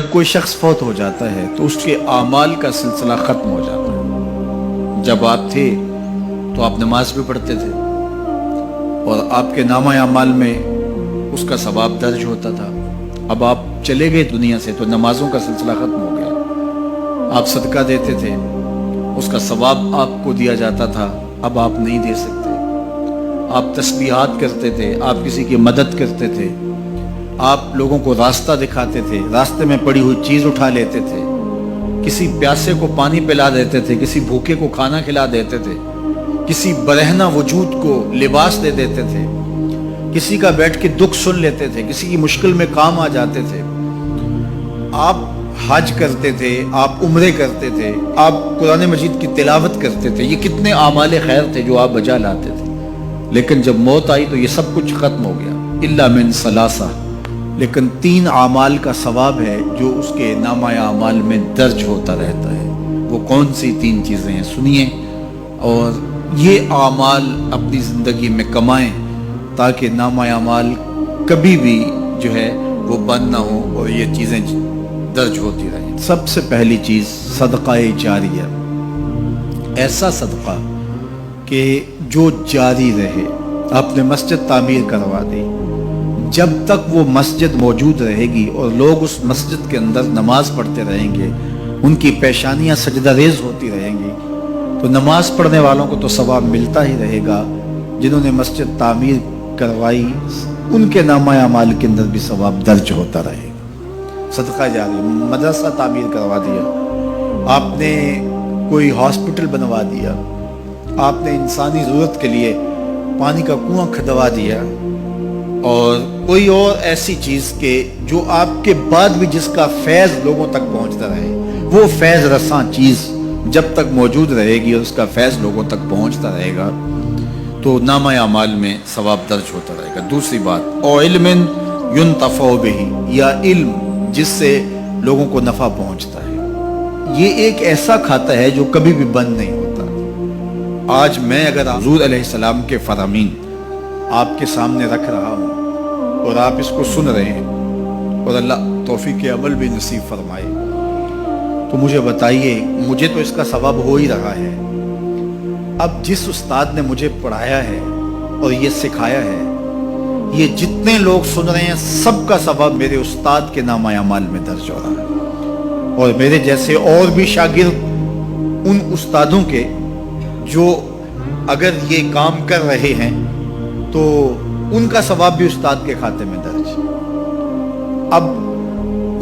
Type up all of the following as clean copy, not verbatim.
جب کوئی شخص فوت ہو جاتا ہے تو اس کے اعمال کا سلسلہ ختم ہو جاتا ہے۔ جب آپ تھے تو آپ نماز بھی پڑھتے تھے اور آپ کے نامہ اعمال میں اس کا ثواب درج ہوتا تھا۔ اب آپ چلے گئے دنیا سے تو نمازوں کا سلسلہ ختم ہو گیا۔ آپ صدقہ دیتے تھے، اس کا ثواب آپ کو دیا جاتا تھا، اب آپ نہیں دے سکتے۔ آپ تسبیحات کرتے تھے، آپ کسی کی مدد کرتے تھے، آپ لوگوں کو راستہ دکھاتے تھے، راستے میں پڑی ہوئی چیز اٹھا لیتے تھے، کسی پیاسے کو پانی پلا دیتے تھے، کسی بھوکے کو کھانا کھلا دیتے تھے، کسی برہنہ وجود کو لباس دے دیتے تھے، کسی کا بیٹھ کے دکھ سن لیتے تھے، کسی کی مشکل میں کام آ جاتے تھے۔ آپ حج کرتے تھے، آپ عمرے کرتے تھے، آپ قرآن مجید کی تلاوت کرتے تھے، یہ کتنے اعمال خیر تھے جو آپ بجا لاتے تھے۔ لیکن جب موت آئی تو یہ سب کچھ ختم ہو گیا، الا من ثلاثہ، لیکن 3 اعمال کا ثواب ہے جو اس کے نامہ اعمال میں درج ہوتا رہتا ہے۔ وہ کون سی 3 چیزیں ہیں سنیے، اور یہ اعمال اپنی زندگی میں کمائیں تاکہ نامہ اعمال کبھی بھی جو ہے وہ بند نہ ہو اور یہ چیزیں درج ہوتی رہیں۔ سب سے پہلی چیز صدقہ جاریہ، ایسا صدقہ کہ جو جاری رہے۔ آپ نے مسجد تعمیر کروا دی، جب تک وہ مسجد موجود رہے گی اور لوگ اس مسجد کے اندر نماز پڑھتے رہیں گے، ان کی پیشانیاں سجدہ ریز ہوتی رہیں گی، تو نماز پڑھنے والوں کو تو ثواب ملتا ہی رہے گا، جنہوں نے مسجد تعمیر کروائی ان کے نامہ اعمال کے اندر بھی ثواب درج ہوتا رہے گا۔ صدقہ جاری، مدرسہ تعمیر کروا دیا، آپ نے کوئی ہاسپٹل بنوا دیا، آپ نے انسانی ضرورت کے لیے پانی کا کنواں کھدوا دیا، اور کوئی اور ایسی چیز کہ جو آپ کے بعد بھی جس کا فیض لوگوں تک پہنچتا رہے، وہ فیض رساں چیز جب تک موجود رہے گی اور اس کا فیض لوگوں تک پہنچتا رہے گا تو نامہ اعمال میں ثواب درج ہوتا رہے گا۔ دوسری بات، او علم ینتفع بہ، یا علم جس سے لوگوں کو نفع پہنچتا ہے۔ یہ ایک ایسا کھاتا ہے جو کبھی بھی بند نہیں ہوتا۔ آج میں اگر حضور علیہ السلام کے فرامین آپ کے سامنے رکھ رہا ہوں اور آپ اس کو سن رہے ہیں، اور اللہ توفیق عمل بھی نصیب فرمائے، تو مجھے بتائیے، مجھے تو اس کا ثواب ہو ہی رہا ہے۔ اب جس استاد نے مجھے پڑھایا ہے اور یہ سکھایا ہے، یہ جتنے لوگ سن رہے ہیں سب کا ثواب میرے استاد کے نامہ اعمال میں درج ہو رہا ہے، اور میرے جیسے اور بھی شاگرد ان استادوں کے جو اگر یہ کام کر رہے ہیں تو ان کا ثواب بھی استاد کے کھاتے میں درج ہے۔ اب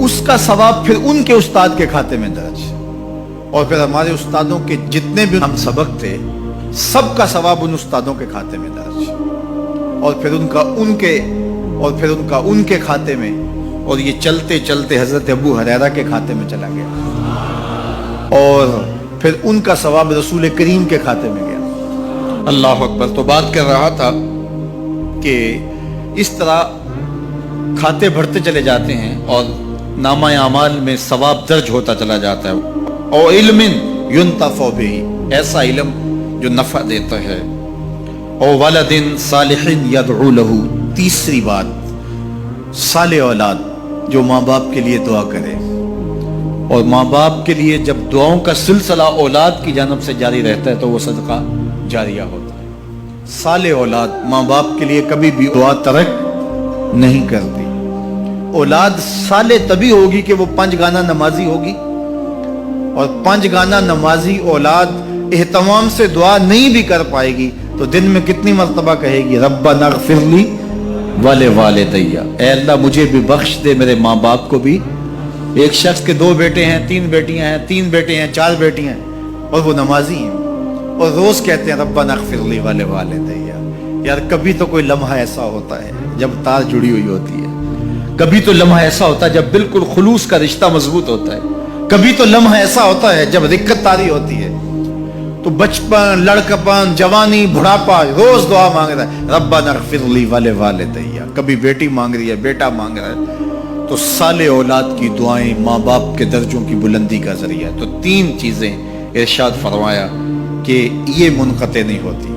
اس کا ثواب پھر ان کے استاد کے کھاتے میں درج ہے، اور پھر ہمارے استادوں کے جتنے بھی ہم سبق تھے سب کا ثواب ان استادوں کے کھاتے میں درج ہے، اور پھر ان کا ان کے کھاتے میں، اور یہ چلتے چلتے حضرت ابو ہریرہ کے کھاتے میں چلا گیا، اور پھر ان کا ثواب رسول کریم کے کھاتے میں گیا۔ اللہ اکبر۔ تو بات کر رہا تھا کہ اس طرح کھاتے بڑھتے چلے جاتے ہیں اور نامہ اعمال میں ثواب درج ہوتا چلا جاتا ہے۔ او علم ینتفع بہ، ایسا علم جو نفع دیتا ہے۔ او ولد صالح یدعو لہ، تیسری بات، صالح اولاد جو ماں باپ کے لیے دعا کرے، اور ماں باپ کے لیے جب دعاؤں کا سلسلہ اولاد کی جانب سے جاری رہتا ہے تو وہ صدقہ جاریہ ہوتا ہے۔ صالح اولاد ماں باپ کے لیے کبھی بھی دعا ترک نہیں کرتی۔ اولاد صالح تبھی ہوگی کہ وہ 5 گانا نمازی ہوگی، اور 5 گانا نمازی اولاد اہتمام سے دعا نہیں بھی کر پائے گی تو دن میں کتنی مرتبہ کہے گی، ربنا اغفر لی ولوالدی، اے اللہ مجھے بھی بخش دے، میرے ماں باپ کو بھی۔ ایک شخص کے 2 بیٹے ہیں، 3 بیٹیاں ہیں، 3 بیٹے ہیں، 4 بیٹیاں ہیں، اور وہ نمازی ہیں، اور روز کہتے ہیں ربنا اغفر لی ولوالدی۔ یار کبھی تو کوئی لمحہ ایسا ہوتا ہے جب تار جڑی ہوئی ہوتی ہے، کبھی تو لمحہ ایسا ہوتا ہے جب بالکل خلوص کا رشتہ مضبوط ہوتا ہے، کبھی تو لمحہ ایسا ہوتا ہے جب رقت طاری ہوتی ہے۔ تو بچپن، لڑکپن، جوانی، بڑھاپا، روز دعا مانگ رہا ہے ربنا اغفر لی ولوالدی، کبھی بیٹی مانگ رہی ہے، بیٹا مانگ رہا ہے۔ تو صالح اولاد کی دعائیں ماں باپ کے درجوں کی بلندی کا ذریعہ ہے۔ تو 3 چیزیں ارشاد فرمایا کہ یہ منقطع نہیں ہوتی،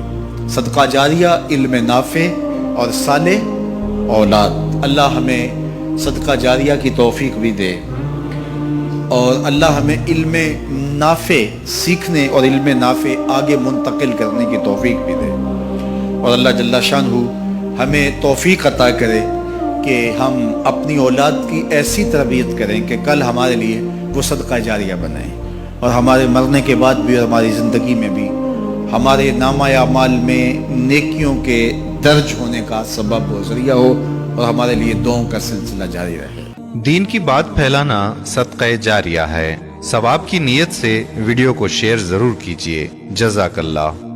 صدقہ جاریہ، علم نافع اور صالح اولاد۔ اللہ ہمیں صدقہ جاریہ کی توفیق بھی دے، اور اللہ ہمیں علم نافع سیکھنے اور علم نافع آگے منتقل کرنے کی توفیق بھی دے، اور اللہ جل شانہ ہمیں توفیق عطا کرے کہ ہم اپنی اولاد کی ایسی تربیت کریں کہ کل ہمارے لیے وہ صدقہ جاریہ بنائیں، اور ہمارے مرنے کے بعد بھی اور ہماری زندگی میں بھی ہمارے نامہ اعمال میں نیکیوں کے درج ہونے کا سبب و ذریعہ ہو، اور ہمارے لیے دعاؤں کا سلسلہ جاری رہے۔ دین کی بات پھیلانا صدقہ جاریہ ہے۔ ثواب کی نیت سے ویڈیو کو شیئر ضرور کیجیے۔ جزاک اللہ۔